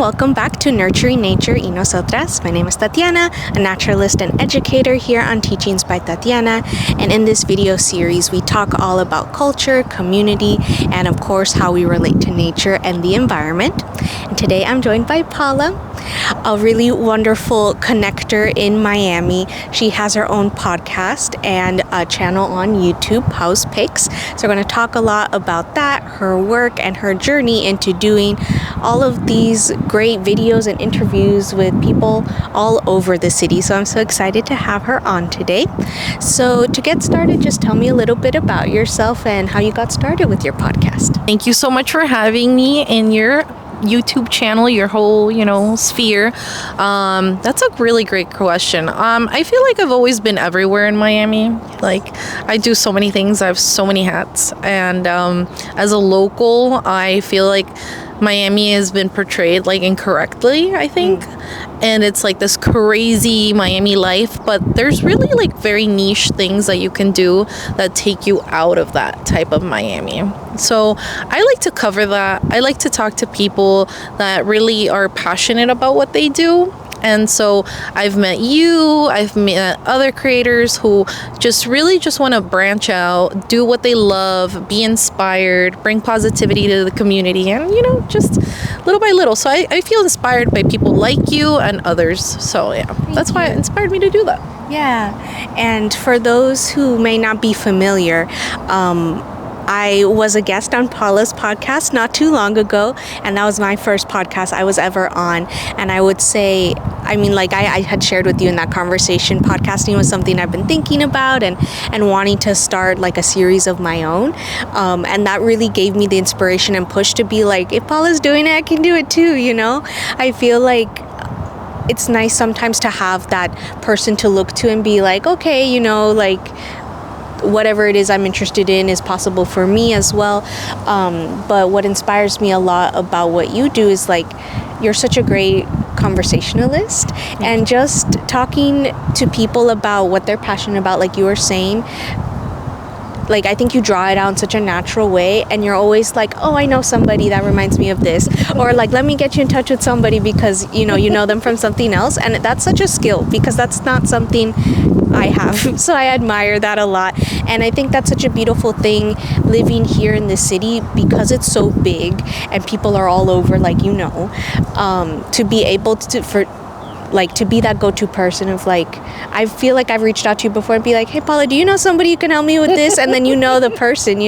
welcome back to Nature y Nosotras. My name is Tatiana, a naturalist and educator here on Teachings by Tatiana, and in this video series we talk all about culture, community, and of course how we relate to nature and the environment. And today I'm joined by Paula, a really wonderful connector in Miami. She has her own podcast and a channel on YouTube, House Pics. So we're going to talk a lot about that, her work, and her journey into doing all of these great videos and interviews with people all over the city. So I'm so excited to have her on today. So to get started, just tell me a little bit about yourself and how you got started with your podcast. Thank you so much for having me in your YouTube channel, your whole, sphere. That's a really great question. I feel like I've always been everywhere in Miami. Like, I do so many things. I have so many hats. And as a local, I feel like Miami has been portrayed like incorrectly, I think. And it's like this crazy Miami life, but there's really like very niche things that you can do that take you out of that type of Miami. So I like to cover that. I like to talk to people that really are passionate about what they do. And so I've met you, I've met other creators who just want to branch out, do what they love, be inspired, bring positivity to the community, and, just little by little. So I feel inspired by people like you and others. So, yeah, that's why it inspired me to do that. Yeah. And for those who may not be familiar, I was a guest on Paula's podcast not too long ago, and that was my first podcast I was ever on. And I would say, I had shared with you in that conversation, podcasting was something I've been thinking about and wanting to start like a series of my own. And that really gave me the inspiration and push to be like, if Paula's doing it, I can do it too, I feel like it's nice sometimes to have that person to look to and be like, okay, whatever it is I'm interested in is possible for me as well. But what inspires me a lot about what you do is like, you're such a great conversationalist, and just talking to people about what they're passionate about, like you were saying, like I think you draw it out in such a natural way, and you're always like, oh, I know somebody that reminds me of this, or like, let me get you in touch with somebody because you know them from something else. And that's such a skill because that's not something I have. So I admire that a lot, and I think that's such a beautiful thing living here in the city because it's so big and people are all over, to be able to be that go-to person of like, I feel like I've reached out to you before and be like, hey Paula, do you know somebody who can help me with this? And then the person,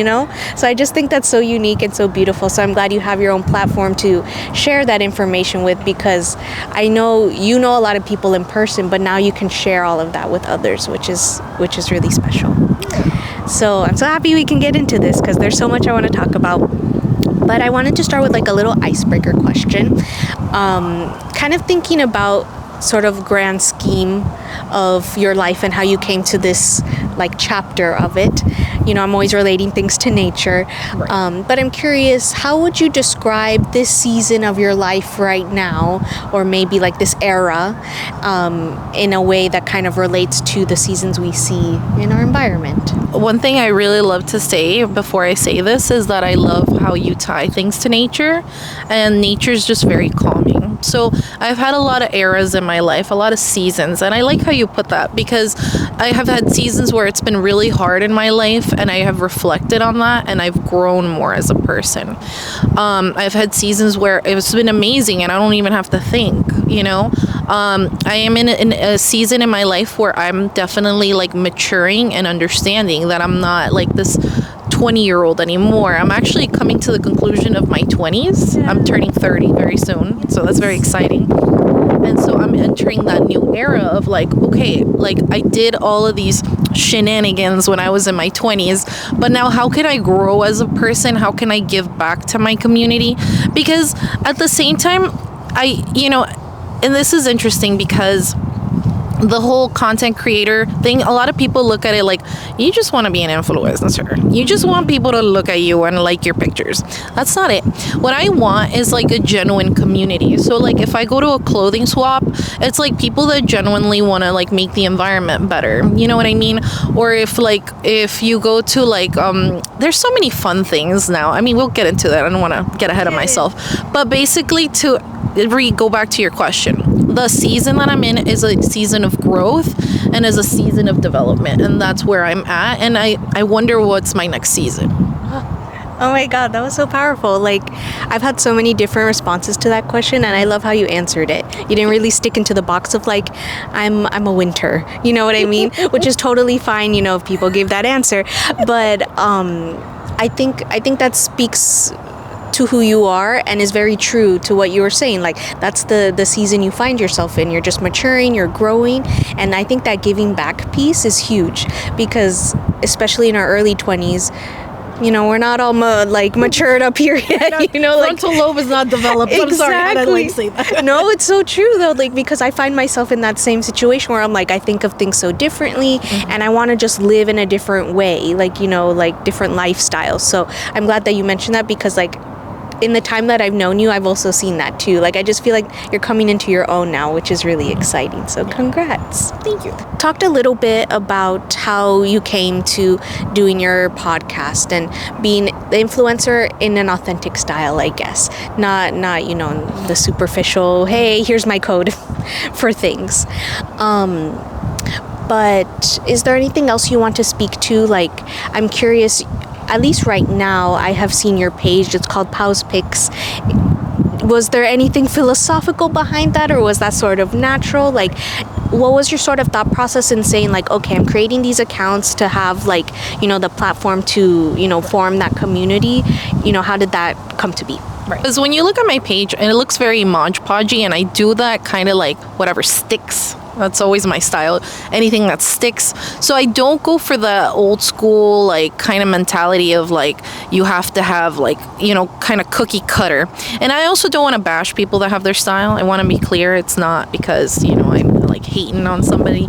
So I just think that's so unique and so beautiful. So I'm glad you have your own platform to share that information with, because I know you know a lot of people in person, but now you can share all of that with others, which is really special. So I'm so happy we can get into this because there's so much I want to talk about. But I wanted to start with like a little icebreaker question. Kind of thinking about sort of grand scheme of your life and how you came to this like chapter of it. I'm always relating things to nature. Right. But I'm curious, how would you describe this season of your life right now, or maybe like this era, in a way that kind of relates to the seasons we see in our environment? One thing I really love to say before I say this is that I love how you tie things to nature, and nature is just very calming. So I've had a lot of eras in my life, a lot of seasons, and I like how you put that, because I have had seasons where it's been really hard in my life, and I have reflected on that, and I've grown more as a person. I've had seasons where it's been amazing, and I don't even have to think, I am in a season in my life where I'm definitely like maturing and understanding that I'm not like this 20-year-old anymore. I'm actually coming to the conclusion of my 20s. Yeah. I'm turning 30 very soon, so that's very exciting. And so I'm entering that new era of like, okay, like I did all of these shenanigans when I was in my 20s, but now how can I grow as a person? How can I give back to my community? Because at the same time, and this is interesting because the whole content creator thing, a lot of people look at it like, you just want to be an influencer. You just want people to look at you and like your pictures. That's not it. What I want is like a genuine community. So like if I go to a clothing swap, it's like people that genuinely want to like make the environment better. You know what I mean? Or if you go to like, there's so many fun things now. I mean, we'll get into that. I don't want to get ahead of myself. But basically go back to your question. The season that I'm in is a season of growth and is a season of development, and that's where I'm at. And I wonder what's my next season. Oh my God, that was so powerful. Like, I've had so many different responses to that question, and I love how you answered it. You didn't really stick into the box of like, I'm a winter. You know what I mean? Which is totally fine, if people give that answer. But I think that speaks to who you are and is very true to what you were saying. Like, that's the season you find yourself in. You're just maturing, you're growing, and I think that giving back piece is huge, because especially in our early 20s, we're not all matured up here yet. Frontal lobe is not developed. Exactly. I'm sorry, I didn't like say that. No, it's so true though. Like, because I find myself in that same situation where I'm like, I think of things so differently, and I want to just live in a different way, like different lifestyles. So I'm glad that you mentioned that, because like, in the time that I've known you, I've also seen that too. Like, I just feel like you're coming into your own now, which is really exciting. So congrats. Thank you. Talked a little bit about how you came to doing your podcast and being the influencer in an authentic style, I guess. Not the superficial, hey, here's my code for things. But is there anything else you want to speak to? Like, I'm curious, at least right now, I have seen your page. It's called Pau's Picks. Was there anything philosophical behind that, or was that sort of natural? Like, what was your sort of thought process in saying like, okay, I'm creating these accounts to have like, the platform to, form that community? How did that come to be? Right. Because when you look at my page, and it looks very Mod Podgy, and I do that kind of like whatever sticks. That's always my style. Anything that sticks. So I don't go for the old school, like, kind of mentality of, like, you have to have, like, kind of cookie cutter. And I also don't want to bash people that have their style. I want to be clear. It's not because, I'm, like, hating on somebody.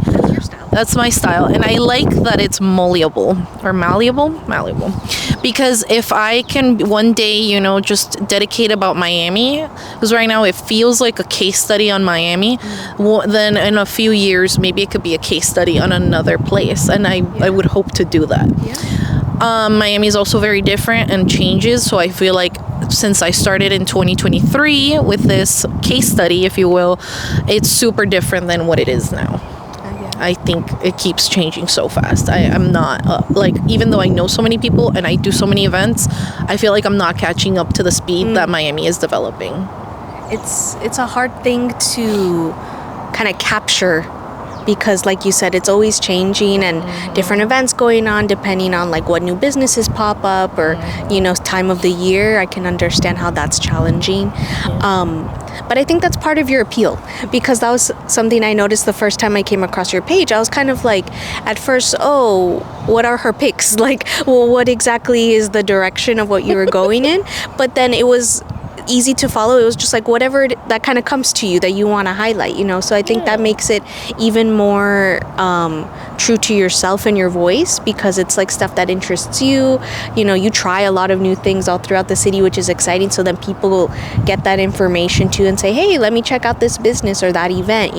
That's my style. And I like that it's malleable. Or malleable? Malleable. Because if I can one day, just dedicate about Miami, because right now it feels like a case study on Miami, then in a few years, maybe it could be a case study on another place. And I would hope to do that. Yeah. Miami is also very different and changes. So I feel like since I started in 2023 with this case study, if you will, it's super different than what it is now. I think it keeps changing so fast. I'm not, even though I know so many people and I do so many events, I feel like I'm not catching up to the speed that Miami is developing. It's a hard thing to kind of capture, because like you said, it's always changing, and different events going on depending on like what new businesses pop up, or time of the year. I can understand how that's challenging. But I think that's part of your appeal, because that was something I noticed the first time I came across your page. I was kind of like, at first, oh, what are her picks? Like, well, what exactly is the direction of what you were going in? But then it was easy to follow. It was just like whatever that kind of comes to you that you want to highlight, So I think that makes it even more true to yourself and your voice, because it's like stuff that interests you. You try a lot of new things all throughout the city, which is exciting. So then people get that information too and say, hey, let me check out this business or that event,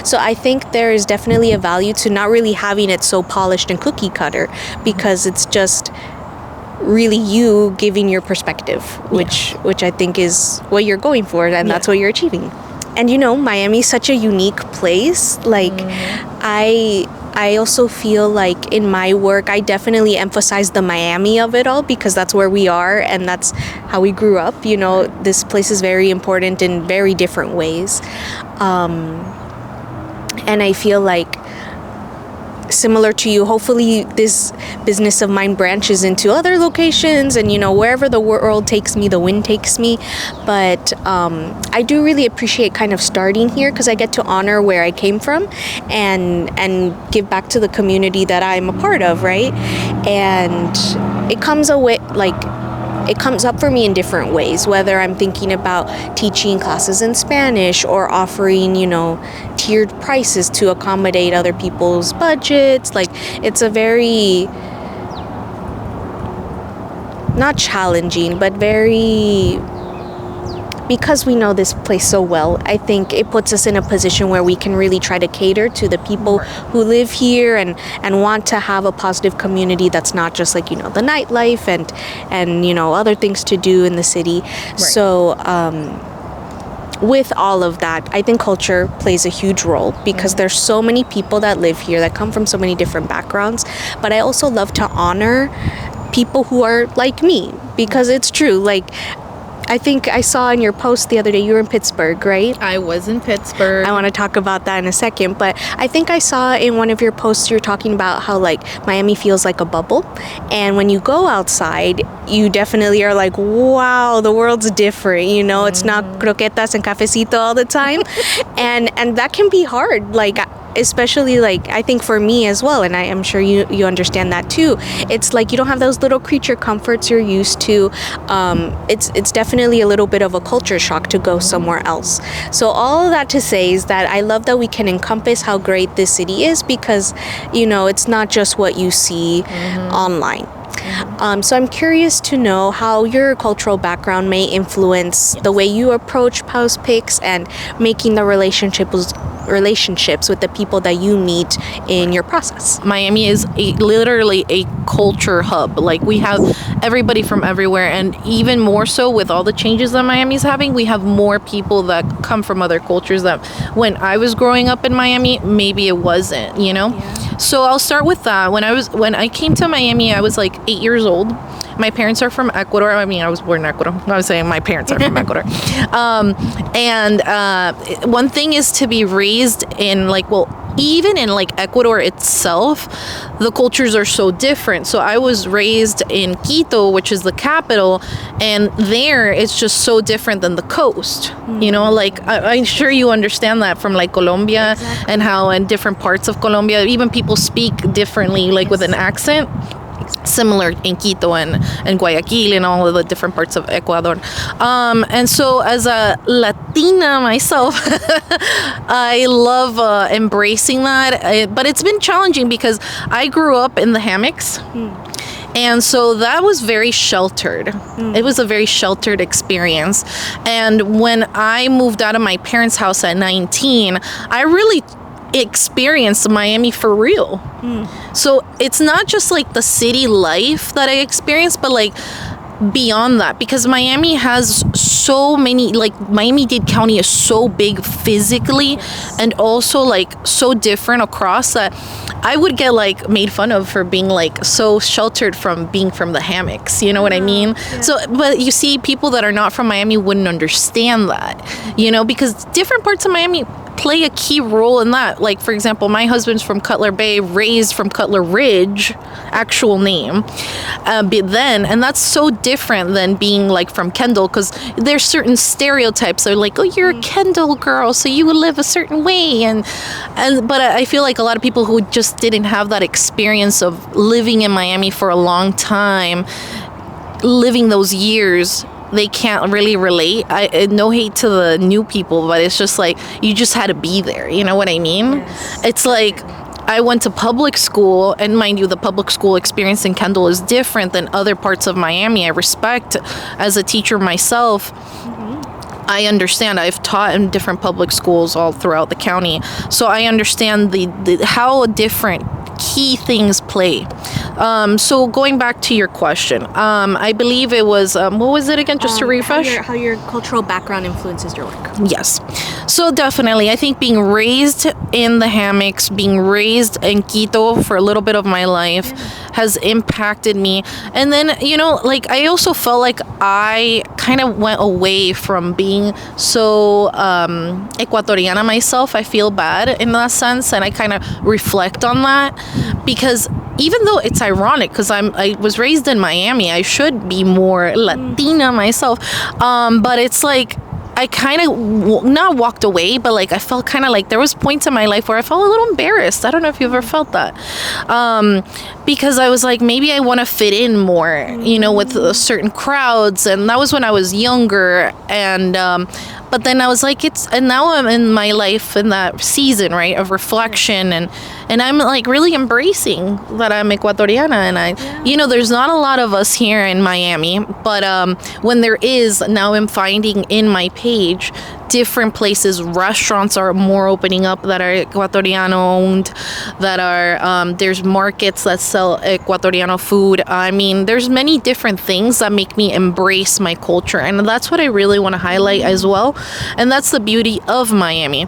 So I think there is definitely a value to not really having it so polished and cookie cutter, because it's just really you giving your perspective, which I think is what you're going for, and that's what you're achieving. And Miami's such a unique place. Like, I also feel like in my work, I definitely emphasize the Miami of it all, because that's where we are and that's how we grew up. This place is very important in very different ways. And I feel like, similar to you, hopefully this business of mine branches into other locations, and wherever the world takes me, the wind takes me. But I do really appreciate kind of starting here, because I get to honor where I came from and give back to the community that I'm a part of, right? And it comes it comes up for me in different ways, whether I'm thinking about teaching classes in Spanish or offering, tiered prices to accommodate other people's budgets. Like, it's a very, not challenging, but very, because we know this place so well, I think it puts us in a position where we can really try to cater to the people who live here and want to have a positive community that's not just like, the nightlife and other things to do in the city. Right. So with all of that, I think culture plays a huge role because there's so many people that live here that come from so many different backgrounds. But I also love to honor people who are like me, because it's true. Like, I think I saw in your post the other day, you were in Pittsburgh, right? I was in Pittsburgh. I want to talk about that in a second, but I think I saw in one of your posts you were talking about how like Miami feels like a bubble, and when you go outside, you definitely are like, wow, the world's different. You know, it's not croquetas and cafecito all the time, and that can be hard. Like, especially like I think for me as well, and I am sure you understand that too. It's like you don't have those little creature comforts you're used to. It's definitely a little bit of a culture shock to go somewhere else. So all of that to say is that I love that we can encompass how great this city is, because you know it's not just what you see online. So I'm curious to know how your cultural background may influence the way you approach post pics and making the relationships with the people that you meet in your process. Miami is literally a culture hub. Like, we have everybody from everywhere, and even more so with all the changes that Miami's having, we have more people that come from other cultures that when I was growing up in Miami, maybe it wasn't, you know? Yeah. So I'll start with that. When I came to Miami, I was like 8 years old. My parents are from Ecuador. I mean, I was born in Ecuador. I was saying my parents are from Ecuador. One thing is to be raised in even in like Ecuador itself, the cultures are so different. So I was raised in Quito, which is the capital, and there it's just so different than the coast. You know, like I'm sure you understand that from like Colombia. Exactly. And how in different parts of Colombia, even people speak differently, like with an accent. Similar in Quito and Guayaquil and all of the different parts of Ecuador. And so as a Latina myself, I love embracing that. But it's been challenging because I grew up in the hammocks. And so that was very sheltered. It was a very sheltered experience. And when I moved out of my parents' house at 19, I really experienced Miami for real. So it's not just like the city life that I experienced, but like beyond that, because Miami has so many, like Miami-Dade County is so big physically and also like so different across that I would get like made fun of for being like so sheltered from being from the hammocks, you know what I mean? Yeah. So, but you see, people that are not from Miami wouldn't understand that, you know, because different parts of Miami play a key role in that. Like, for example, my husband's from Cutler Bay, raised from Cutler Ridge, actual name. And that's so different than being like from Kendall, because there's certain stereotypes. They're like, oh, you're a Kendall girl, so you would live a certain way. But I feel like a lot of people who just didn't have that experience of living in Miami for a long time, living those years, they can't really relate. No hate to the new people, but it's just like you just had to be there. You know what I mean? Yes. It's like I went to public school, and mind you, the public school experience in Kendall is different than other parts of Miami. I respect, as a teacher myself, I understand. I've taught in different public schools all throughout the county, so I understand the how different key things play. So going back to your question, I believe it was, what was it again, just to refresh? How your cultural background influences your work. Yes. So definitely, I think being raised in the hammocks, being raised in Quito for a little bit of my life has impacted me. And then, you know, like I also felt like I kind of went away from being so Ecuatoriana myself. I feel bad in that sense, and I kind of reflect on that, because even though it's ironic, because I was raised in Miami, I should be more Latina myself, but it's like I kind of not walked away, but like I felt kind of like there was points in my life where I felt a little embarrassed. I don't know if you've ever felt that, because I was like, maybe I want to fit in more, you know, with certain crowds, and that was when I was younger. And but then I was like, and now I'm in my life in that season, right, of reflection, and I'm like really embracing that I'm Ecuatoriana, and you know, there's not a lot of us here in Miami, but when there is, now I'm finding in my page page, different places, restaurants are more opening up that are Ecuatoriano owned, that are, there's markets that sell Ecuatoriano food. I mean, there's many different things that make me embrace my culture. And that's what I really want to highlight as well. And that's the beauty of Miami.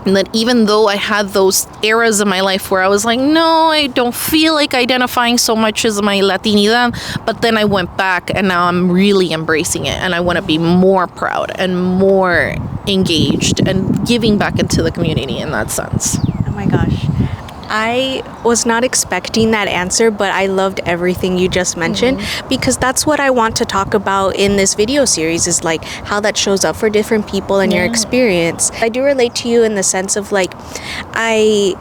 And that even though I had those eras in my life where I was like, no, I don't feel like identifying so much as my latinidad, but then I went back and now I'm really embracing it, and I want to be more proud and more engaged and giving back into the community in that sense. Oh my gosh. I was not expecting that answer, but I loved everything you just mentioned, because that's what I want to talk about in this video series, is like how that shows up for different people and your experience. I do relate to you in the sense of like, I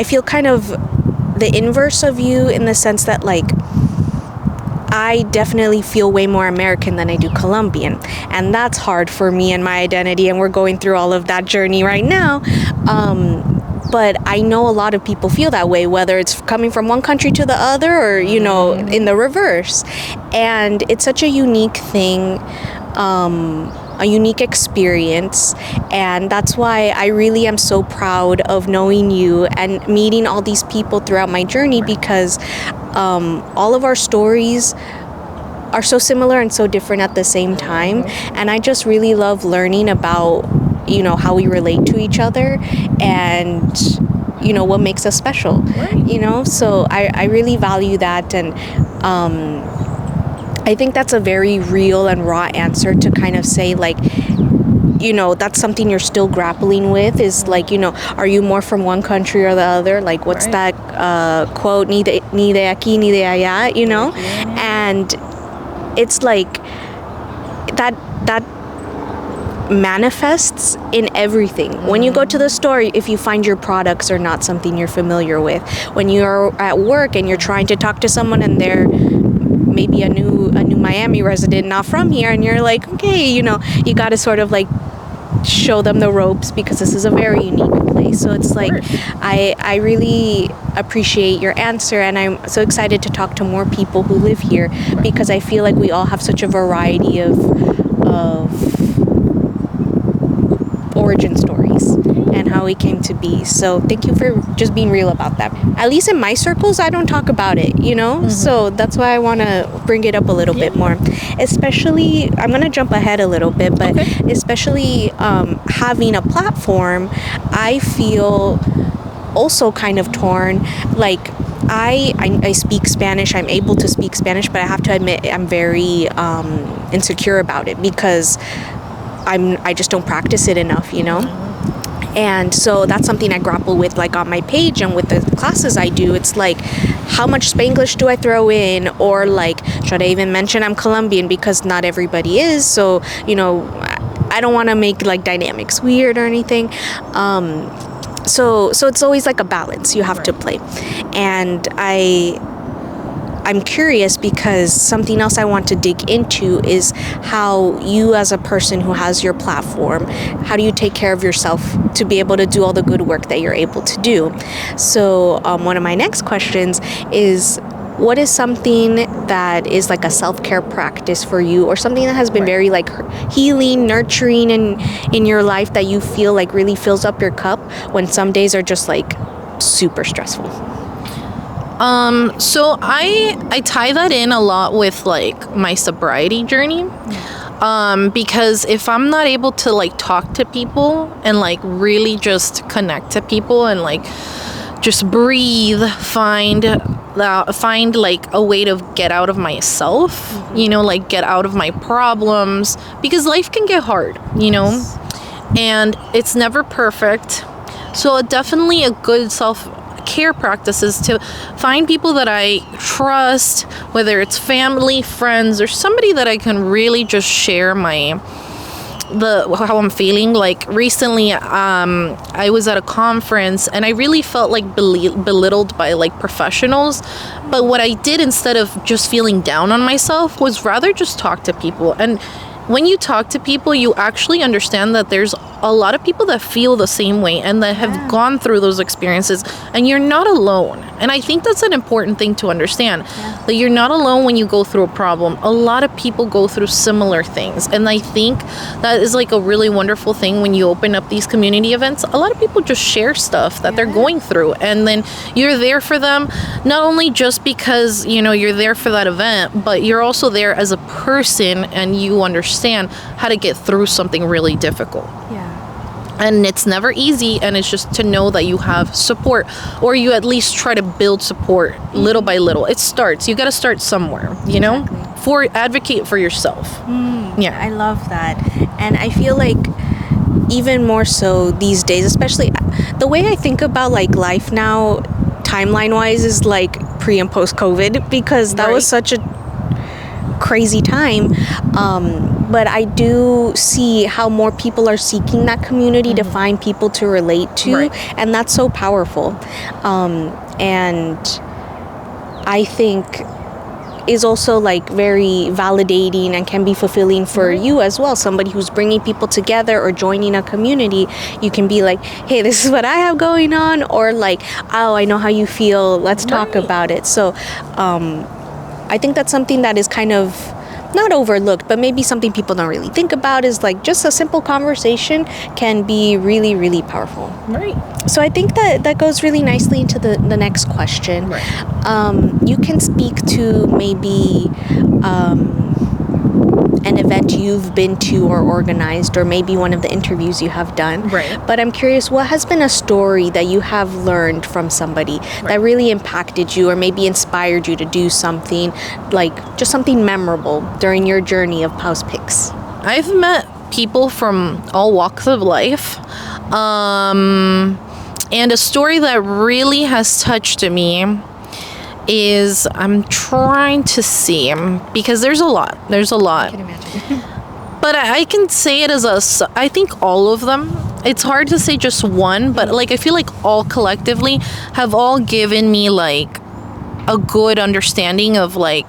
feel kind of the inverse of you in the sense that like, I definitely feel way more American than I do Colombian, and that's hard for me and my identity, and we're going through all of that journey right now. But I know a lot of people feel that way, whether it's coming from one country to the other or, you know, in the reverse. And it's such a unique thing, a unique experience. And that's why I really am so proud of knowing you and meeting all these people throughout my journey, because all of our stories are so similar and so different at the same time. And I just really love learning about, you know, how we relate to each other and, you know, what makes us special, you know? So I really value that. And I think that's a very real and raw answer to kind of say, like, you know, that's something you're still grappling with, is like, you know, are you more from one country or the other? Like, what's that quote, ni de aquí, ni de allá, you know? And it's like that manifests in everything. When you go to the store, if you find your products are not something you're familiar with, when you're at work and you're trying to talk to someone and they're maybe a new Miami resident, not from here, and you're like, okay, you know, you got to sort of like show them the ropes, because this is a very unique place. So it's like, I really appreciate your answer, and I'm so excited to talk to more people who live here, because I feel like we all have such a variety of origin stories and how we came to be. So thank you for just being real about that. At least in my circles, I don't talk about it, you know? So that's why I want to bring it up a little bit more. Especially, I'm going to jump ahead a little bit, but especially having a platform, I feel also kind of torn. Like, I speak Spanish, I'm able to speak Spanish, but I have to admit I'm very insecure about it, because I just don't practice it enough, you know? And so that's something I grapple with, like on my page and with the classes I do. It's like, how much Spanglish do I throw in? Or like, should I even mention I'm Colombian? Because not everybody is. So, you know, I don't want to make like dynamics weird or anything. So it's always like a balance you have to play. And I'm curious, because something else I want to dig into is how you, as a person who has your platform, how do you take care of yourself to be able to do all the good work that you're able to do? So one of my next questions is, what is something that is like a self-care practice for you, or something that has been very like healing, nurturing in your life, that you feel like really fills up your cup when some days are just like super stressful? So I tie that in a lot with like my sobriety journey. Because if I'm not able to like talk to people and like really just connect to people and like just breathe, find like a way to get out of myself, you know, like get out of my problems, because life can get hard, you know, and it's never perfect. So definitely a good self-care practice is to find people that I trust, whether it's family, friends, or somebody that I can really just share how I'm feeling. Like recently, I was at a conference and I really felt like belittled by like professionals. But what I did, instead of just feeling down on myself, was rather just talk to people. And when you talk to people, you actually understand that there's a lot of people that feel the same way and that have gone through those experiences, and you're not alone. And I think that's an important thing to understand, that you're not alone when you go through a problem. A lot of people go through similar things, and I think that is like a really wonderful thing when you open up these community events. A lot of people just share stuff that they're going through, and then you're there for them, not only just because, you know, you're there for that event, but you're also there as a person, and you understand how to get through something really difficult. And it's never easy, and it's just to know that you have support, or you at least try to build support little by little. It starts. You got to start somewhere, you know, advocate for yourself. I love that. And I feel like even more so these days, especially the way I think about like life now, timeline wise, is like pre and post COVID, because that was such a crazy time. But I do see how more people are seeking that community to find people to relate to, and that's so powerful. And I think is also like very validating and can be fulfilling for you as well. Somebody who's bringing people together or joining a community, you can be like, hey, this is what I have going on, or like, oh, I know how you feel, let's talk about it. So I think that's something that is kind of not overlooked, but maybe something people don't really think about, is like just a simple conversation can be really, really powerful. So I think that goes really nicely into the next question. You can speak to maybe an event you've been to or organized, or maybe one of the interviews you have done. But I'm curious, what has been a story that you have learned from somebody that really impacted you, or maybe inspired you to do something, like just something memorable during your journey of Pau's Picks? I've met people from all walks of life. And a story that really has touched me is, I'm trying to see, because there's a lot. I can imagine. But I can say it as I think all of them. It's hard to say just one, but like I feel like all collectively have all given me like a good understanding of like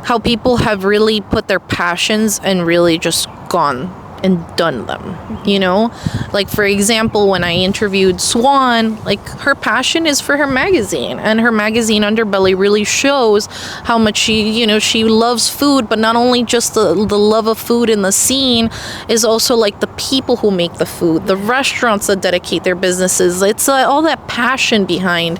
how people have really put their passions and really just gone and done them, you know? Like, for example, when I interviewed Swan, like, her passion is for her magazine, and her magazine Underbelly really shows how much she loves food, but not only just the love of food in the scene, is also like the people who make the food, the restaurants that dedicate their businesses. It's all that passion behind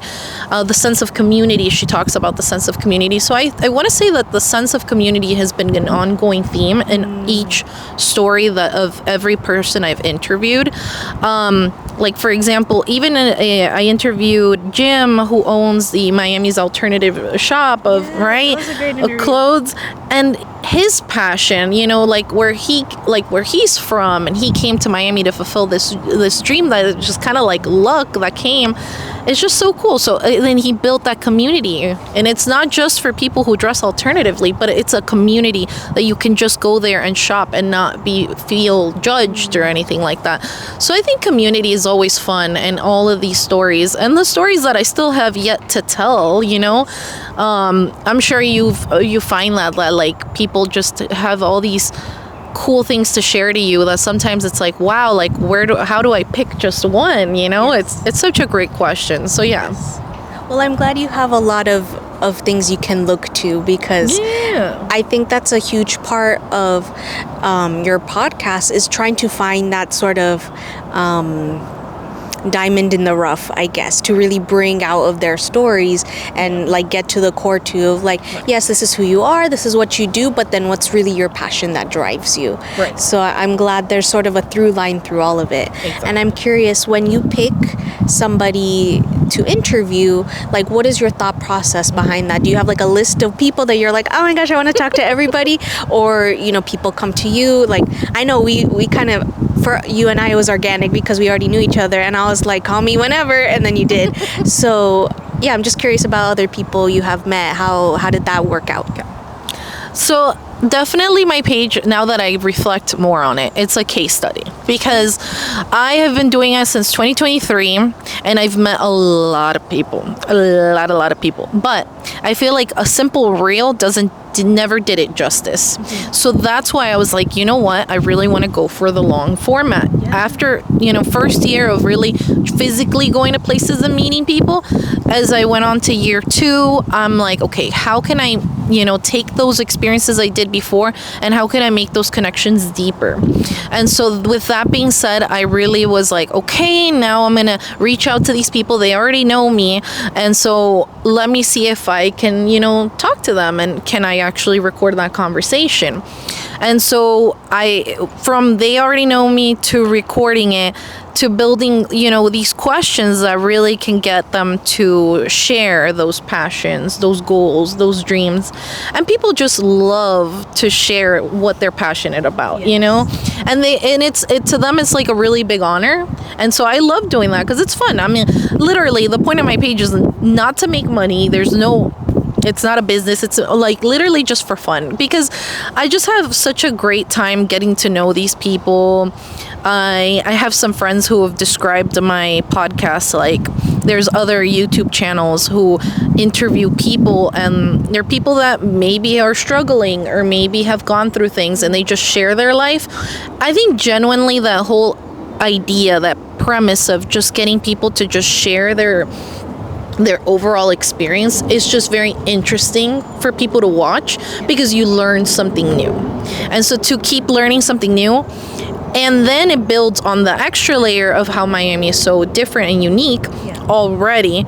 the sense of community. She talks about the sense of community. So I want to say that the sense of community has been an ongoing theme in each story of every person I've interviewed. Like, for example, even I interviewed Jim, who owns the Miami's alternative shop of clothes, and his passion, you know, like where he's from, and he came to Miami to fulfill this dream that just kind of like luck that came. It's just so cool. So then he built that community, and it's not just for people who dress alternatively, but it's a community that you can just go there and shop and not feel judged or anything like that. So I think community is always fun, and all of these stories, and the stories that I still have yet to tell, you know, I'm sure you find that like people just have all these cool things to share to you that sometimes it's like, wow, like how do I pick just one, you know? It's such a great question. So yeah. Well, I'm glad you have a lot of things you can look to, because I think that's a huge part of your podcast, is trying to find that sort of diamond in the rough, I guess, to really bring out of their stories and like get to the core too of like, yes, this is who you are, this is what you do, but then what's really your passion that drives you. So I'm glad there's sort of a through line through all of it. And I'm curious, when you pick somebody to interview, like, what is your thought process behind that? Do you have like a list of people that you're like, oh my gosh, I want to talk to everybody? Or, you know, people come to you? Like, I know we kind of, for you and I, it was organic because we already knew each other, and I was like, call me whenever, and then you did. So yeah, I'm just curious about other people you have met. How did that work out? So definitely my page, now that I reflect more on it, it's a case study, because I have been doing it since 2023, and I've met a lot of people, a lot of people. But I feel like a simple reel doesn't never did it justice. So that's why I was like, you know what? I really want to go for the long format. After, first year of really physically going to places and meeting people, as I went on to year 2, I'm like, okay, how can I, take those experiences I did before and how can I make those connections deeper? And so with that being said, I really was like, okay, now I'm going to reach out to these people. They already know me. And so let me see if I can, talk to them and can I actually record that conversation? And so from they already know me to recording it to building, these questions that really can get them to share those passions, those goals, those dreams. And people just love to share what they're passionate about, and it's to them, it's like a really big honor. And so I love doing that because it's fun. I mean, literally the point of my page is not to make money. It's not a business. It's like literally just for fun because I just have such a great time getting to know these people. I have some friends who have described my podcast like there's other YouTube channels who interview people and they're people that maybe are struggling or maybe have gone through things and they just share their life. I think genuinely that whole idea, that premise of just getting people to just share their overall experience is just very interesting for people to watch because you learn something new. And so to keep learning something new, and then it builds on the extra layer of how Miami is so different and unique already,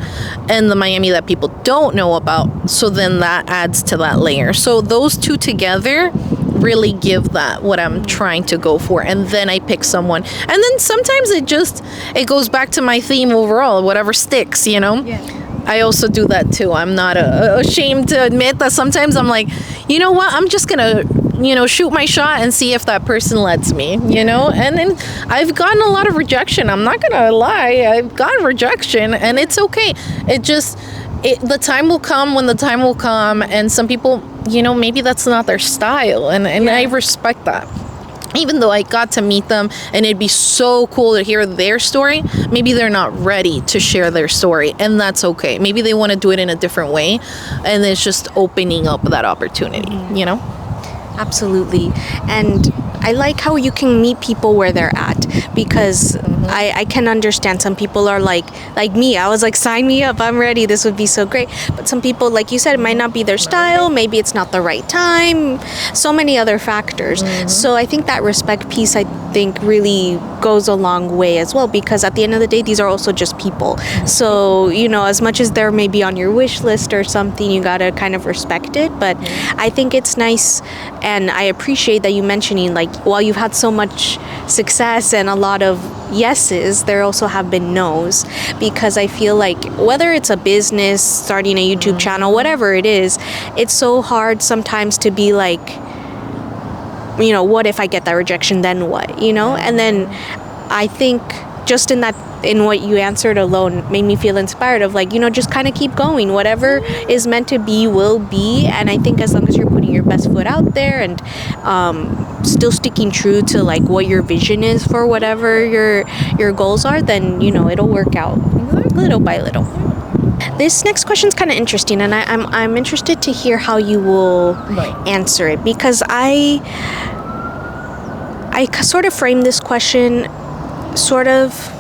and the Miami that people don't know about. So then that adds to that layer. So those two together really give that what I'm trying to go for. And then I pick someone. And then sometimes it goes back to my theme overall, whatever sticks, I also do that too. I'm not ashamed to admit that sometimes I'm like, you know what, I'm just gonna shoot my shot and see if that person lets me, and then I've gotten a lot of rejection. I'm not gonna lie, I've gotten rejection and it's okay. The time will come when the time will come, and some people, maybe that's not their style, and I respect that. Even though I got to meet them and it'd be so cool to hear their story, maybe they're not ready to share their story, and that's okay. Maybe they want to do it in a different way, and it's just opening up that opportunity, Absolutely. And I like how you can meet people where they're at because I can understand some people are like me. I was like, sign me up. I'm ready. This would be so great. But some people, like you said, it might not be their style. Maybe it's not the right time. So many other factors. So I think that respect piece, I think, really goes a long way as well because at the end of the day, these are also just people. So, as much as they're maybe on your wish list or something, you got to kind of respect it. But I think it's nice, and I appreciate that you mentioning, like, while you've had so much success and a lot of yeses, there also have been nos, because I feel like whether it's a business, starting a YouTube channel, whatever it is, it's so hard sometimes to be like, what if I get that rejection, then what, and then I think just in what you answered alone made me feel inspired of like, just kind of keep going. Whatever is meant to be will be. And I think as long as you're putting your best foot out there and still sticking true to like what your vision is for whatever your goals are, then it'll work out little by little. This next question is kind of interesting, and I'm interested to hear how you will answer it, because I sort of framed this question sort of.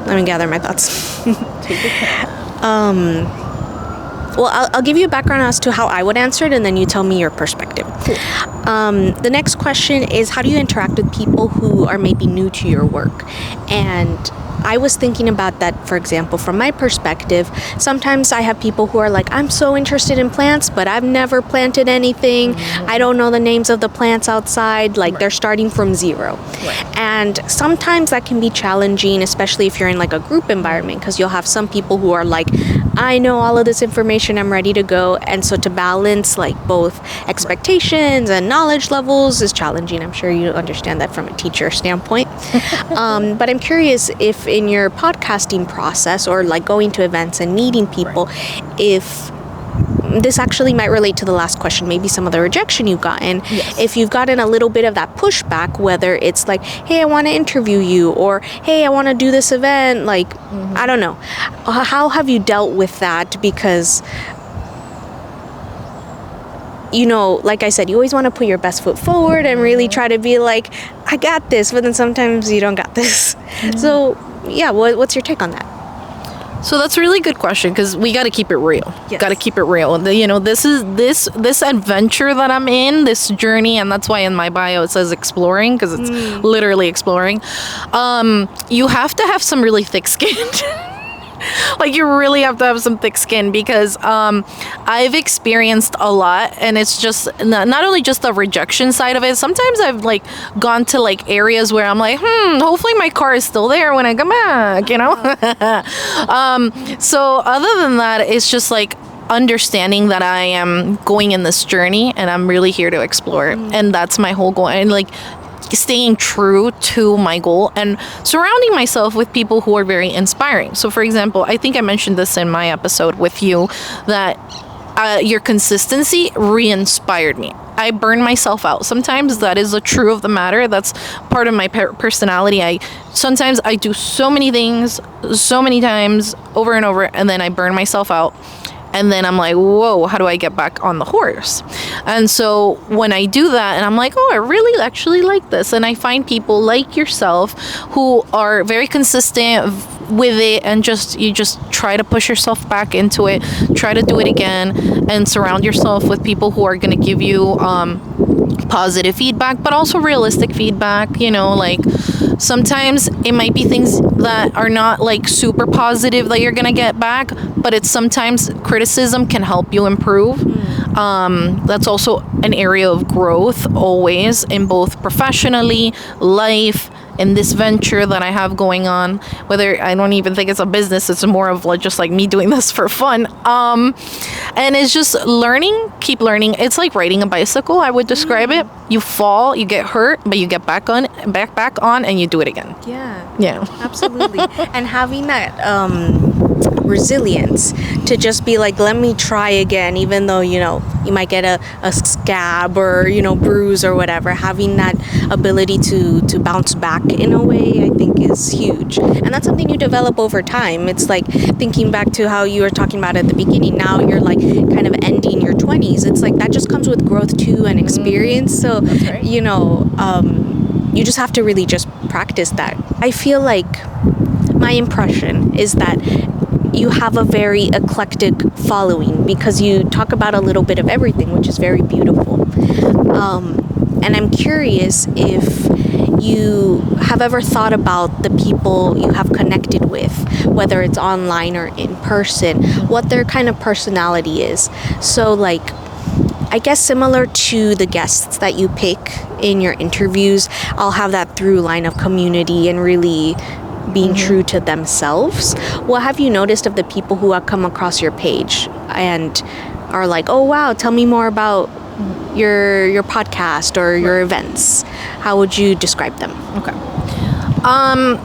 Let me gather my thoughts. Well, I'll give you a background as to how I would answer it, and then you tell me your perspective. Cool. The next question is, how do you interact with people who are maybe new to your work? And I was thinking about that, for example, from my perspective. Sometimes I have people who are like, I'm so interested in plants, but I've never planted anything. I don't know the names of the plants outside. Like, they're starting from zero. And sometimes that can be challenging, especially if you're in like a group environment, because you'll have some people who are like, I know all of this information, I'm ready to go. And so to balance like both expectations and knowledge levels is challenging. I'm sure you understand that from a teacher standpoint. But I'm curious if in your podcasting process or like going to events and meeting people, if this actually might relate to the last question, maybe some of the rejection you've gotten. Yes. If you've gotten a little bit of that pushback, whether it's like, hey, I want to interview you, or hey, I want to do this event, like, I don't know. How have you dealt with that? Because you know, like I said, you always want to put your best foot forward and really try to be like, I got this, but then sometimes you don't got this. So yeah, what's your take on that? So that's a really good question, because we got to keep it real. Yes. Got to keep it real. You know, this is this adventure that I'm in, this journey, and that's why in my bio it says exploring, because it's literally exploring. You have to have some really thick skin. Like, you really have to have some thick skin, because I've experienced a lot, and it's just not only just the rejection side of it. Sometimes I've like gone to like areas where I'm like, hopefully my car is still there when I come back, you know. So other than that, it's just like understanding that I am going in this journey and I'm really here to explore, and that's my whole goal. And like, staying true to my goal and surrounding myself with people who are very inspiring. So for example, I think I mentioned this in my episode with you, that your consistency re-inspired me. I burn myself out. Sometimes that is the true of the matter. That's part of my personality. Sometimes I do so many things, so many times, over and over, and then I burn myself out. And then I'm like, whoa, how do I get back on the horse? And so when I do that, and I'm like, oh, I really actually like this. And I find people like yourself who are very consistent with it, and you just try to push yourself back into it, try to do it again, and surround yourself with people who are going to give you positive feedback, but also realistic feedback. You know, like, sometimes it might be things that are not like super positive that you're gonna get back, but it's sometimes criticism can help you improve. That's also an area of growth, always, in both professionally, life, in this venture that I have going on. Whether, I don't even think it's a business, it's more of like just like me doing this for fun. And it's just learning, keep learning. It's like riding a bicycle, I would describe it. You fall, you get hurt, but you get back on, and you do it again. Yeah, absolutely. And having that resilience to just be like, let me try again, even though, you know, you might get a scab or, you know, bruise or whatever. Having that ability to bounce back in a way, I think, is huge. And that's something you develop over time. It's like thinking back to how you were talking about at the beginning. Now you're like kind of ending your 20s. It's like that just comes with growth too, and experience. So, right. You know, you just have to really just practice that. I feel like my impression is that you have a very eclectic following, because you talk about a little bit of everything, which is very beautiful. And I'm curious if you have ever thought about the people you have connected with, whether it's online or in person, what their kind of personality is. So like, I guess similar to the guests that you pick in your interviews, I'll have that through line of community and really being true to themselves. What have you noticed of the people who have come across your page and are like, oh wow, tell me more about your podcast or your events? How would you describe them? Okay.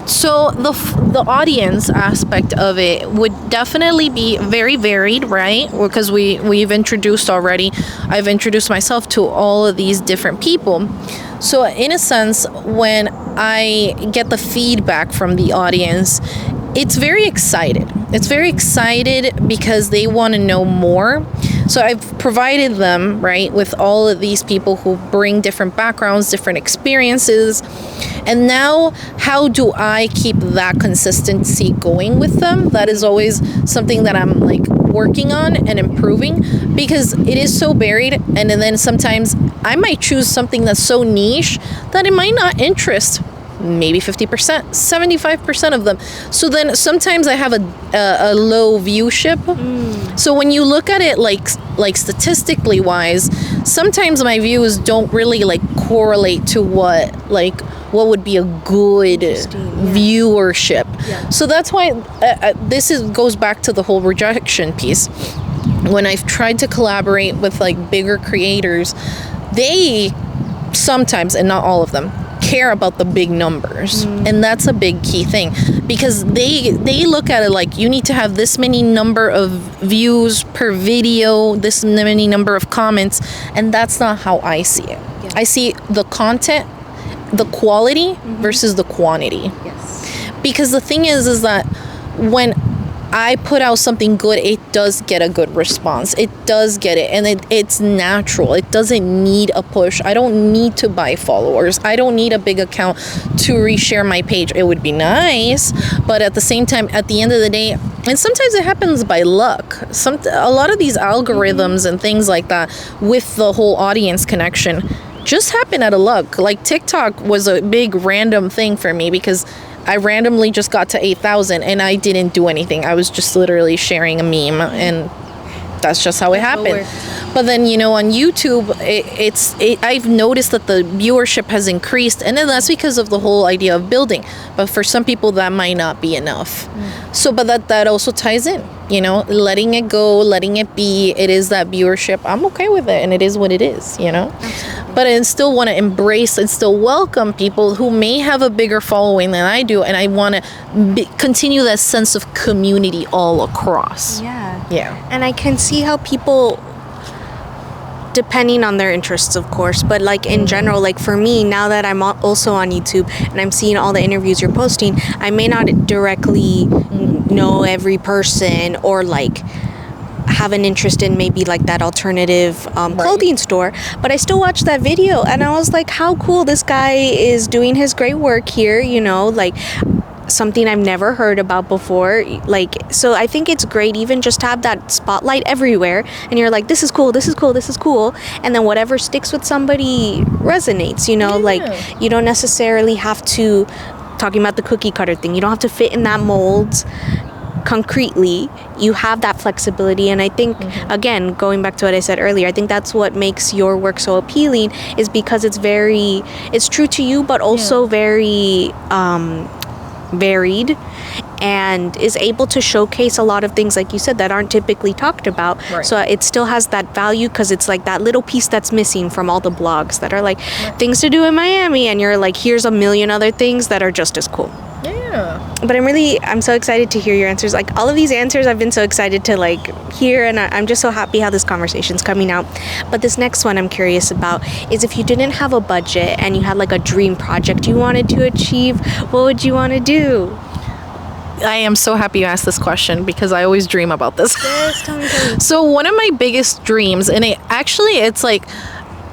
So the audience aspect of it would definitely be very varied, right? Because we've introduced already. I've introduced myself to all of these different people. So in a sense, when I get the feedback from the audience, it's very excited. It's very excited because they want to know more. So I've provided them, right, with all of these people who bring different backgrounds, different experiences. And now, how do I keep that consistency going with them? That is always something that I'm like working on and improving, because it is so varied. And then sometimes I might choose something that's so niche that it might not interest maybe 50%, 75% of them. So then sometimes I have a low viewership. So when you look at it like statistically wise, sometimes my views don't really like correlate to what would be a good viewership. Yeah. So that's why goes back to the whole rejection piece. When I've tried to collaborate with like bigger creators, they sometimes, and not all of them, care about the big numbers, and that's a big key thing, because they look at it like you need to have this many number of views per video, this many number of comments, and that's not how I see it. Yeah. I see the content, the quality versus the quantity. Yes. Because the thing is that when I put out something good, it does get a good response. It does get it. And it's natural. It doesn't need a push. I don't need to buy followers. I don't need a big account to reshare my page. It would be nice. But at the same time, at the end of the day, and sometimes it happens by luck. A lot of these algorithms and things like that with the whole audience connection just happen out of luck. Like TikTok was a big random thing for me because I randomly just got to 8,000 and I didn't do anything. I was just literally sharing a meme, and that's just how it happened. But then, on YouTube, I've noticed that the viewership has increased, and then that's because of the whole idea of building. But for some people, that might not be enough. So, but that also ties in, letting it go, letting it be. It is that viewership. I'm okay with it, and it is what it is, Absolutely. But I still want to embrace and still welcome people who may have a bigger following than I do, and I want to continue that sense of community all across. Yeah. And I can see how people, depending on their interests, of course, but like in general, like for me, now that I'm also on YouTube and I'm seeing all the interviews you're posting, I may not directly know every person or like have an interest in maybe like that alternative clothing store, but I still watched that video and I was like, how cool, this guy is doing his great work here, like something I've never heard about before. Like, so I think it's great even just to have that spotlight everywhere and you're like, this is cool, this is cool, this is cool, and then whatever sticks with somebody resonates, like you don't necessarily have to, talking about the cookie cutter thing, you don't have to fit in that mold concretely. You have that flexibility, and I think again, going back to what I said earlier, I think that's what makes your work so appealing, is because it's true to you, but also very varied, and is able to showcase a lot of things, like you said, that aren't typically talked about. So it still has that value because it's like that little piece that's missing from all the blogs that are like things to do in Miami, and you're like, here's a million other things that are just as cool. But I'm so excited to hear your answers. Like all of these answers, I've been so excited to like hear, and I'm just so happy how this conversation's coming out. But this next one I'm curious about is, if you didn't have a budget and you had like a dream project you wanted to achieve, what would you want to do? I am so happy you asked this question because I always dream about this. Yes, tell me. So one of my biggest dreams, and it's like,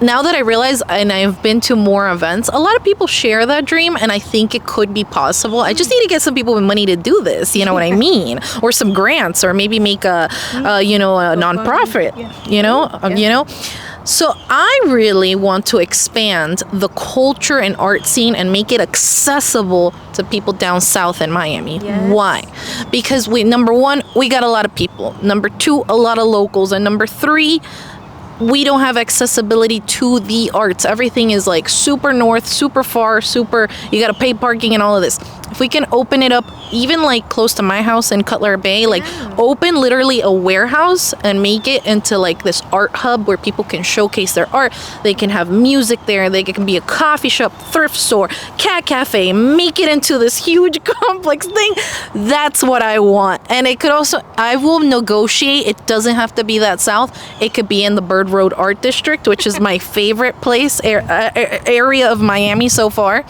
now that I realize, and I've been to more events, a lot of people share that dream, and I think it could be possible. I just need to get some people with money to do this, you know what I mean? Or some grants, or maybe make a nonprofit, So I really want to expand the culture and art scene and make it accessible to people down south in Miami. Yes. Why? Because number one, we got a lot of people. Number two, a lot of locals. And number three, we don't have accessibility to the arts. Everything is like super north, super far, you got to pay parking and all of this. If we can open it up, even like close to my house in Cutler Bay, like open literally a warehouse and make it into like this art hub where people can showcase their art. They can have music there. They can be a coffee shop, thrift store, cat cafe, make it into this huge complex thing. That's what I want. And it could also, I will negotiate. It doesn't have to be that south. It could be in the Bird Road Art District, which is my favorite place, area of Miami so far.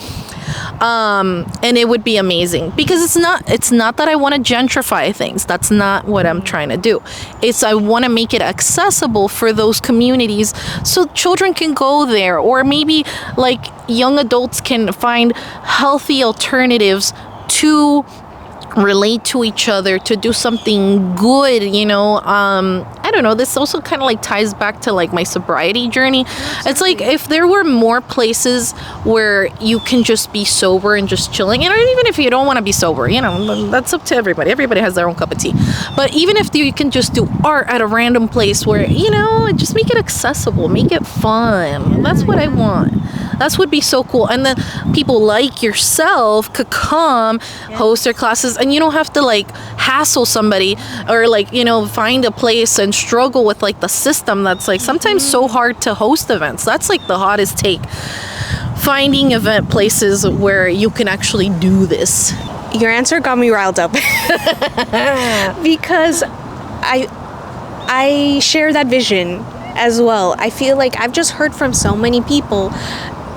And it would be amazing because it's not that I want to gentrify things. That's not what I'm trying to do. I want to make it accessible for those communities so children can go there, or maybe like young adults can find healthy alternatives to relate to each other, to do something good, I don't know, this also kind of like ties back to like my sobriety journey. Absolutely. It's like if there were more places where you can just be sober and just chilling, and even if you don't want to be sober, that's up to everybody has their own cup of tea, but even if you can just do art at a random place where just make it accessible, make it fun. That's what I want. That would be so cool. And then people like yourself could come host their classes, and you don't have to like hassle somebody or like, find a place and struggle with like the system that's like sometimes so hard to host events. That's like the hottest take. Finding event places where you can actually do this. Your answer got me riled up because I share that vision as well. I feel like I've just heard from so many people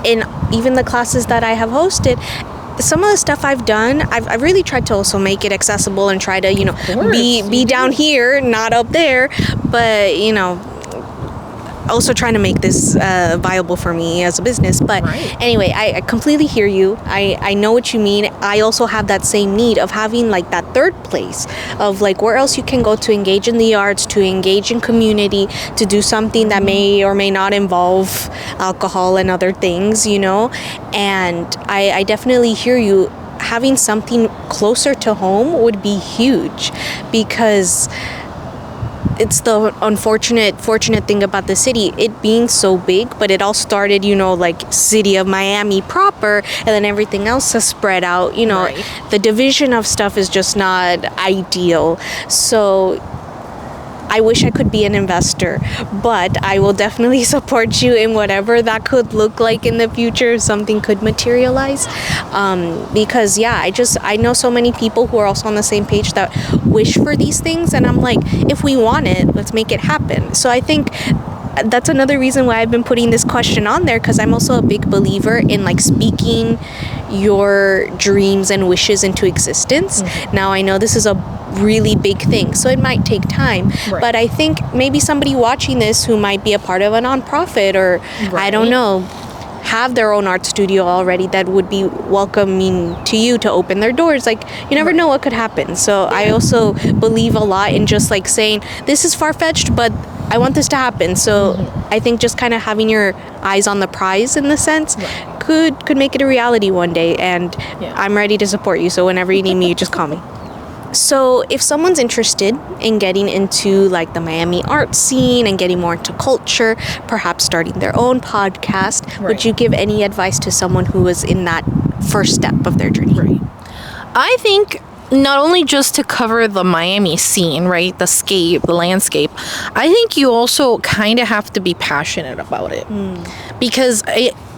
in even the classes that I have hosted. some of the stuff I've done, I've really tried to also make it accessible and try to, be down here, not up there. But, also trying to make this viable for me as a business. But anyway, I completely hear you. I know what you mean. I also have that same need of having like that third place of like where else you can go to engage in the arts, to engage in community, to do something that may or may not involve alcohol and other things, and I definitely hear you. Having something closer to home would be huge, because it's the fortunate thing about the city, it being so big, but it all started, like city of Miami proper, and then everything else has spread out, The division of stuff is just not ideal. So I wish I could be an investor, but I will definitely support you in whatever that could look like in the future, if something could materialize. Because I know so many people who are also on the same page that wish for these things, and I'm like, if we want it, let's make it happen. So I think that's another reason why I've been putting this question on there, because I'm also a big believer in like speaking your dreams and wishes into existence. Now I know this is a really big thing, so it might take time, but I think maybe somebody watching this who might be a part of a nonprofit or I don't know, have their own art studio already, that would be welcoming to you to open their doors. Like, you never know what could happen. So I also believe a lot in just like saying, this is far-fetched, but I want this to happen. So I think just kind of having your eyes on the prize in the sense could make it a reality one day. And I'm ready to support you. So whenever you need me, you just call me. So if someone's interested in getting into like the Miami art scene and getting more into culture, perhaps starting their own podcast, would you give any advice to someone who is in that first step of their journey? I think not only just to cover the Miami scene, right? The landscape. I think you also kind of have to be passionate about it. Because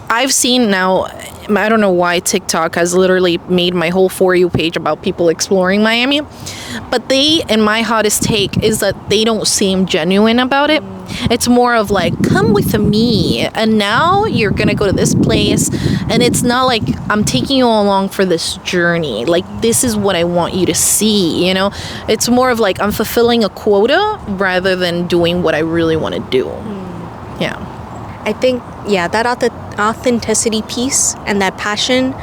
I've seen now, I don't know why TikTok has literally made my whole For You page about people exploring Miami, but and my hottest take is that they don't seem genuine about it. It's more of like, come with me, and now you're gonna go to this place, and it's not like I'm taking you along for this journey, like this is what I want you to see, It's more of like I'm fulfilling a quota rather than doing what I really want to do. I think, that authenticity piece and that passion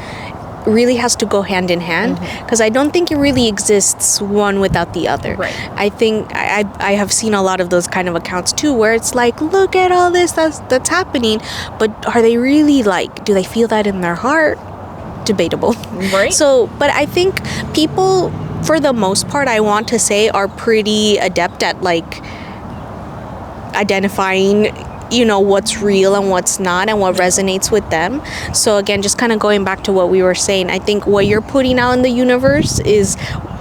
really has to go hand in hand, because I don't think it really exists one without the other. I think I have seen a lot of those kind of accounts too, where it's like, look at all this that's happening, but are they really like, do they feel that in their heart? Debatable. So, but I think people, for the most part, I want to say, are pretty adept at like identifying what's real and what's not and what resonates with them. So again, just kind of going back to what we were saying, I think what you're putting out in the universe is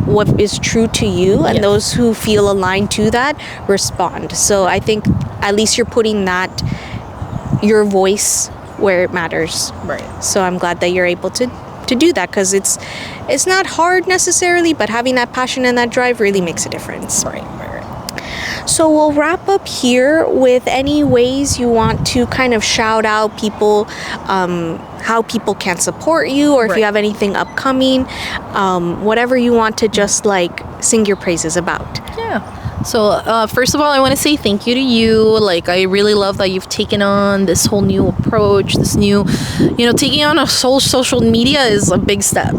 what is true to you, and those who feel aligned to that respond. So I think at least you're putting your voice where it matters. So I'm glad that you're able to do that, because it's not hard necessarily, but having that passion and that drive really makes a difference. So we'll wrap up here with any ways you want to kind of shout out people, how people can support you, or if you have anything upcoming, whatever you want to just like sing your praises about. So first of all, I want to say thank you to you. Like, I really love that you've taken on this whole new approach, this new, taking on a whole social media is a big step.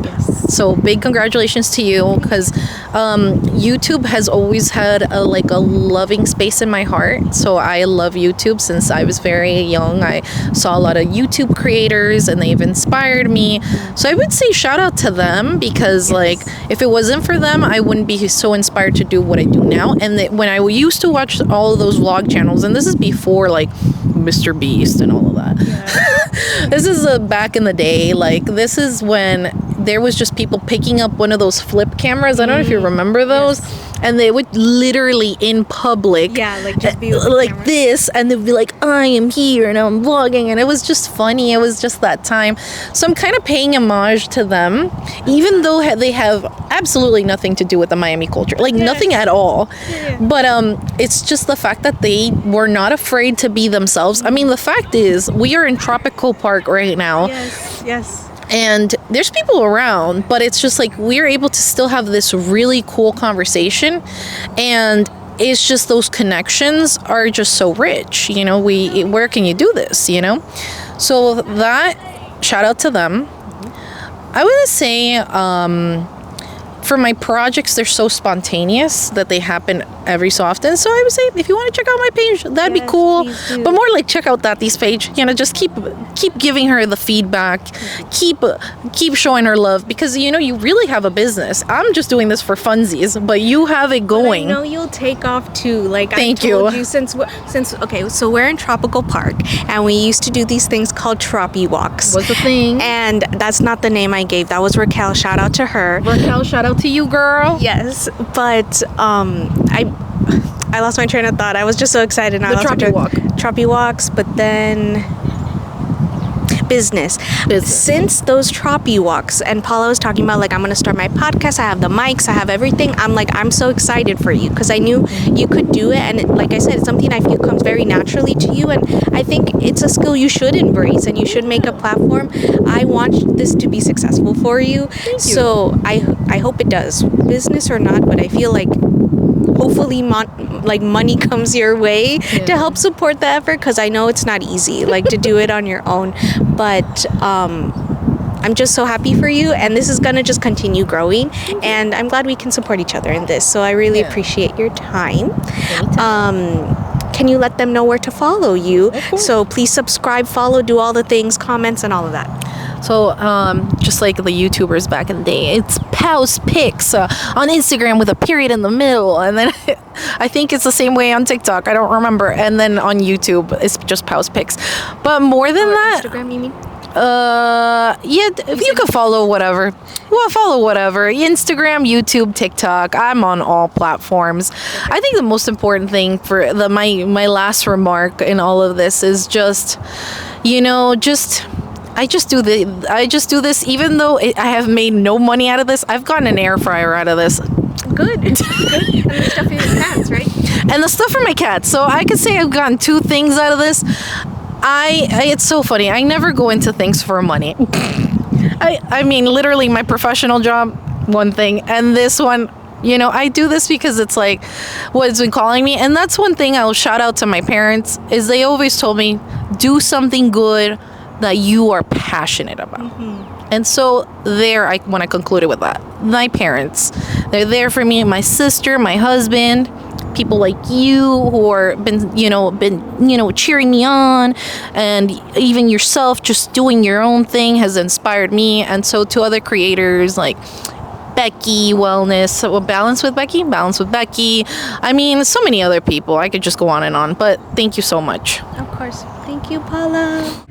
So big congratulations to you, because YouTube has always had a loving space in my heart. So I love YouTube since I was very young. I saw a lot of YouTube creators and they've inspired me. So I would say shout out to them, because like if it wasn't for them, I wouldn't be so inspired to do what I do now. And when I used to watch all of those vlog channels, and this is before like Mr. Beast and all of that. This is back in the day. Like, this is when there was just people picking up one of those flip cameras. I don't know if you remember those. And they would literally in public, just be like this, and they'd be like, I am here and I'm vlogging, and it was just funny. It was just that time. So I'm kind of paying homage to them, even though they have absolutely nothing to do with the Miami culture, like nothing at all. But it's just the fact that they were not afraid to be themselves. I mean, the fact is, we are in Tropical Park right now. Yes. And there's people around, but it's just like we're able to still have this really cool conversation, and it's just those connections are just so rich. You know, where can you do this? You know, so that shout out to them. I would say for my projects, they're so spontaneous that they happen every so often. So I would say if you want to check out my page, that'd be cool. But more like check out Tati's page. You know, just keep giving her the feedback. Keep showing her love, because you know you really have a business. I'm just doing this for funsies, but you have it going. But I know you'll take off too. Like Thank I told you. you since okay, so we're in Tropical Park, and we used to do these things called troppy walks. What's the thing? And that's not the name I gave. That was Raquel. Shout out to her. Raquel, shout out to you, girl. Yes, but I lost my train of thought. I was just so excited. The troppy walk. Troppy walks, but then business. Since those troppy walks, and Paula was talking about like I'm gonna start my podcast. I have the mics. I have everything. I'm so excited for you, because I knew you could do it, and like I said, it's something I feel comes very naturally to you, and I think it's a skill you should embrace, and you should make a platform. I want this to be successful for you. So I hope it does, business or not, but I feel like hopefully money comes your way to help support the effort, because I know it's not easy like to do it on your own, but I'm just so happy for you, and this is gonna just continue growing, and I'm glad we can support each other in this. So I really appreciate your time. Can you let them know where to follow you? So please subscribe, follow, do all the things, comments, and all of that. So, just like the YouTubers back in the day, it's Pause Pics on Instagram with a period in the middle, and then I think it's the same way on TikTok. I don't remember. And then on YouTube, it's just Pause Pics. But more than that, Instagram, you mean? you can follow whatever. Well, follow whatever. Instagram, YouTube, TikTok. I'm on all platforms. I think the most important thing for my last remark in all of this is just, you know, I just do this, even though I have made no money out of this. I've gotten an air fryer out of this. Good. And the stuff in your cats, right? And the stuff for my cats. So I could say I've gotten 2 things out of this. It's so funny. I never go into things for money. I mean, literally my professional job, one thing, and this one, you know, I do this because it's like what's been calling me. And that's one thing I'll shout out to my parents, is they always told me, do something good that you are passionate about. And so I want to conclude it with that. My parents, they're there for me, my sister, my husband, people like you who are been cheering me on, and even yourself just doing your own thing has inspired me. And so to other creators like Becky Wellness, Balance with Becky. I mean, so many other people. I could just go on and on, but thank you so much. Of course. Thank you, Paula.